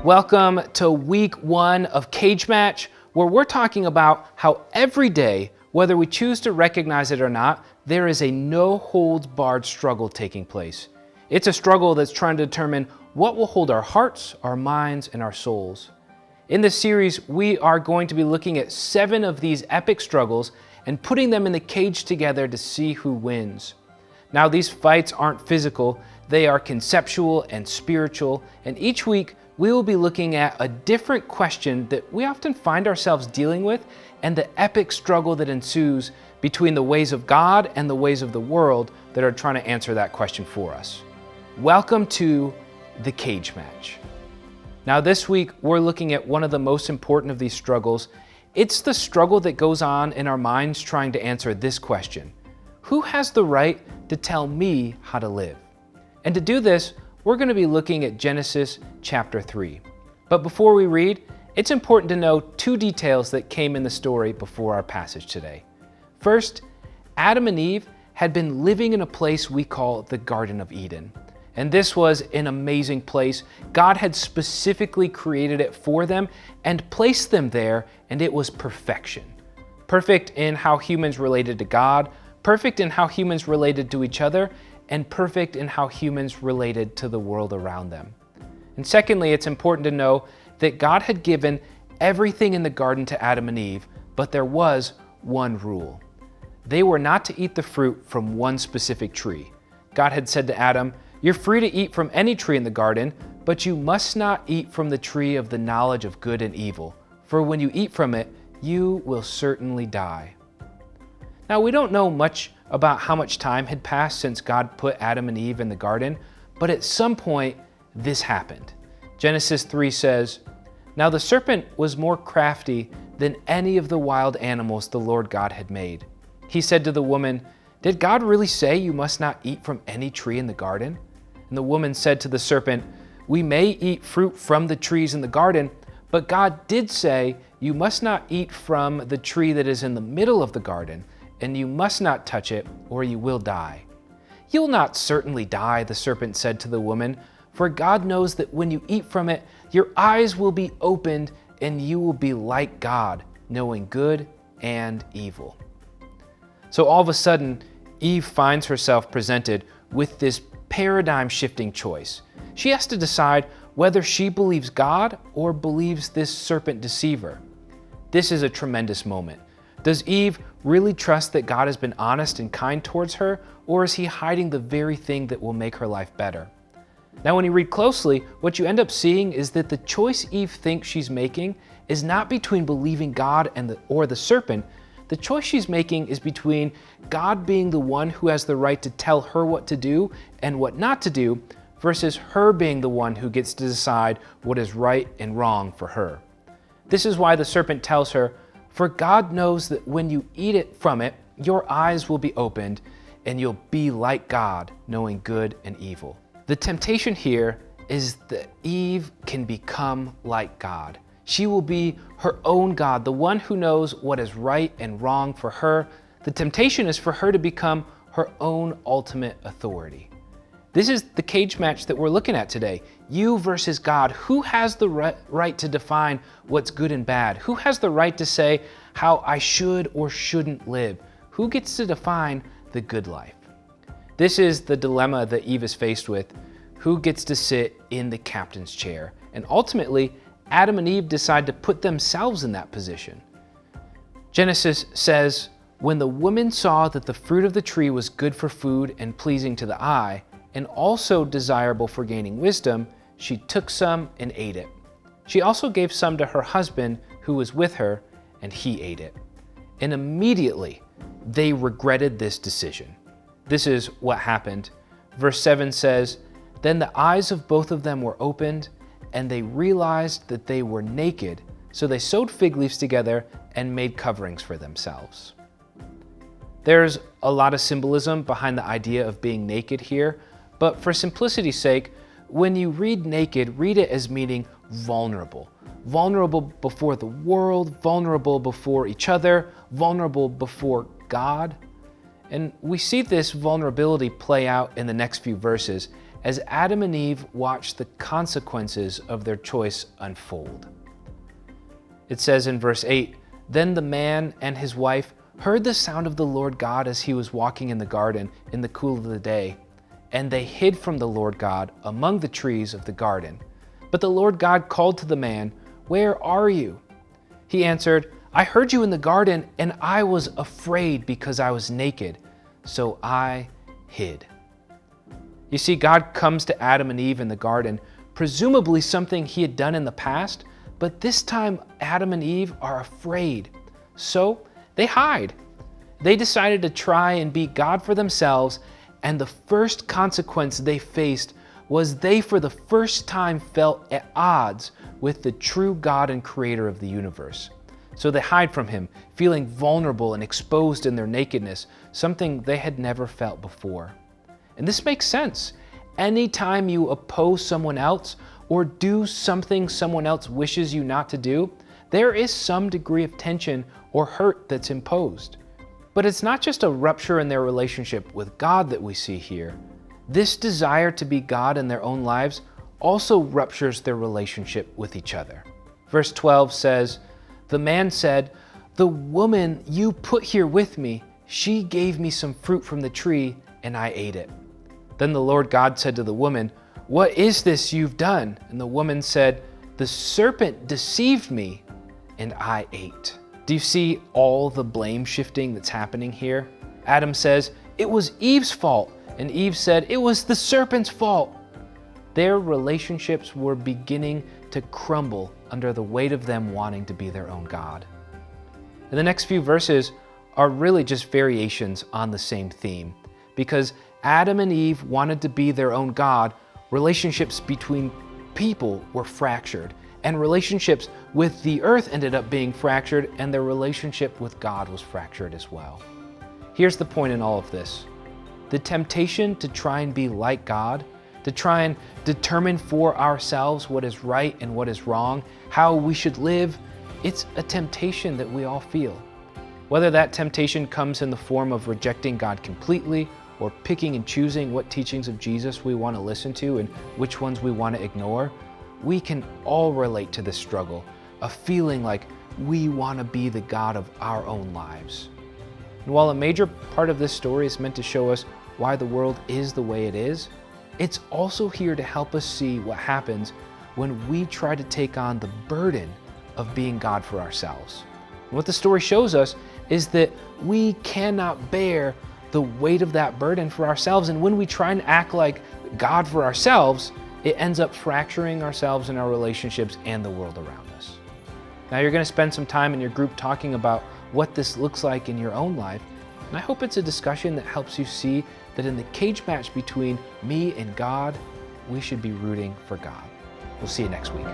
Welcome to week 1 of Cage Match, where we're talking about how every day, whether we choose to recognize it or not, there is a no-holds-barred struggle taking place. It's a struggle that's trying to determine what will hold our hearts, our minds, and our souls. In this series, we are going to be looking at 7 of these epic struggles and putting them in the cage together to see who wins. Now, these fights aren't physical, they are conceptual and spiritual, and each week we will be looking at a different question that we often find ourselves dealing with and the epic struggle that ensues between the ways of God and the ways of the world that are trying to answer that question for us. Welcome to the Cage Match. Now, this week we're looking at one of the most important of these struggles. It's the struggle that goes on in our minds trying to answer this question: who has the right to tell me how to live? And to do this, we're going to be looking at Genesis chapter 3. But before we read, it's important to know 2 details that came in the story before our passage today. First, Adam and Eve had been living in a place we call the Garden of Eden. And this was an amazing place. God had specifically created it for them and placed them there, and it was perfection. Perfect in how humans related to God, perfect in how humans related to each other, and perfect in how humans related to the world around them. And secondly, it's important to know that God had given everything in the garden to Adam and Eve, but there was one rule. They were not to eat the fruit from one specific tree. God had said to Adam, "You're free to eat from any tree in the garden, but you must not eat from the tree of the knowledge of good and evil, for when you eat from it, you will certainly die." Now, we don't know much about how much time had passed since God put Adam and Eve in the garden, but at some point, this happened. Genesis 3 says, "Now the serpent was more crafty than any of the wild animals the Lord God had made. He said to the woman, 'Did God really say you must not eat from any tree in the garden?' And the woman said to the serpent, 'We may eat fruit from the trees in the garden, but God did say you must not eat from the tree that is in the middle of the garden, and you must not touch it, or you will die.' 'You'll not certainly die,' the serpent said to the woman, 'for God knows that when you eat from it, your eyes will be opened, and you will be like God, knowing good and evil.'" So all of a sudden, Eve finds herself presented with this paradigm-shifting choice. She has to decide whether she believes God or believes this serpent deceiver. This is a tremendous moment. Does Eve really trust that God has been honest and kind towards her, or is he hiding the very thing that will make her life better? Now, when you read closely, what you end up seeing is that the choice Eve thinks she's making is not between believing God or the serpent. The choice she's making is between God being the one who has the right to tell her what to do and what not to do, versus her being the one who gets to decide what is right and wrong for her. This is why the serpent tells her, "For God knows that when you eat it from it, your eyes will be opened, and you'll be like God, knowing good and evil." The temptation here is that Eve can become like God. She will be her own God, the one who knows what is right and wrong for her. The temptation is for her to become her own ultimate authority. This is the cage match that we're looking at today. You versus God. Who has the right to define what's good and bad? Who has the right to say how I should or shouldn't live? Who gets to define the good life? This is the dilemma that Eve is faced with. Who gets to sit in the captain's chair? And ultimately, Adam and Eve decide to put themselves in that position. Genesis says, "When the woman saw that the fruit of the tree was good for food and pleasing to the eye, and also desirable for gaining wisdom, she took some and ate it. She also gave some to her husband who was with her, and he ate it. And immediately they regretted this decision." This is what happened. Verse 7 says, "Then the eyes of both of them were opened, and they realized that they were naked, so they sewed fig leaves together and made coverings for themselves." There's a lot of symbolism behind the idea of being naked here, but for simplicity's sake, when you read naked, read it as meaning vulnerable. Vulnerable before the world, vulnerable before each other, vulnerable before God. And we see this vulnerability play out in the next few verses as Adam and Eve watched the consequences of their choice unfold. It says in verse 8, "Then the man and his wife heard the sound of the Lord God as he was walking in the garden in the cool of the day, and they hid from the Lord God among the trees of the garden. But the Lord God called to the man, 'Where are you?' He answered, 'I heard you in the garden, and I was afraid because I was naked, so I hid.'" You see, God comes to Adam and Eve in the garden, presumably something he had done in the past, but this time Adam and Eve are afraid. So they hide. They decided to try and be God for themselves, and the first consequence they faced was they for the first time felt at odds with the true God and creator of the universe. So they hide from him, feeling vulnerable and exposed in their nakedness, something they had never felt before. And this makes sense. Anytime you oppose someone else or do something someone else wishes you not to do, there is some degree of tension or hurt that's imposed. But it's not just a rupture in their relationship with God that we see here. This desire to be God in their own lives also ruptures their relationship with each other. Verse 12 says, "The man said, 'The woman you put here with me, she gave me some fruit from the tree, and I ate it.' Then the Lord God said to the woman, 'What is this you've done?' And the woman said, 'The serpent deceived me, and I ate.'" Do you see all the blame shifting that's happening here? Adam says, "It was Eve's fault," and Eve said, "It was the serpent's fault." Their relationships were beginning to crumble under the weight of them wanting to be their own God. And the next few verses are really just variations on the same theme. Because Adam and Eve wanted to be their own God, relationships between people were fractured, and relationships with the earth ended up being fractured, and their relationship with God was fractured as well. Here's the point in all of this. The temptation to try and be like God, to try and determine for ourselves what is right and what is wrong, how we should live, it's a temptation that we all feel. Whether that temptation comes in the form of rejecting God completely, or picking and choosing what teachings of Jesus we want to listen to and which ones we want to ignore, we can all relate to this struggle of feeling like we want to be the God of our own lives. And while a major part of this story is meant to show us why the world is the way it is, it's also here to help us see what happens when we try to take on the burden of being God for ourselves. And what the story shows us is that we cannot bear the weight of that burden for ourselves, and when we try and act like God for ourselves, it ends up fracturing ourselves and our relationships and the world around us. Now you're going to spend some time in your group talking about what this looks like in your own life, and I hope it's a discussion that helps you see that in the cage match between me and God, we should be rooting for God. We'll see you next week.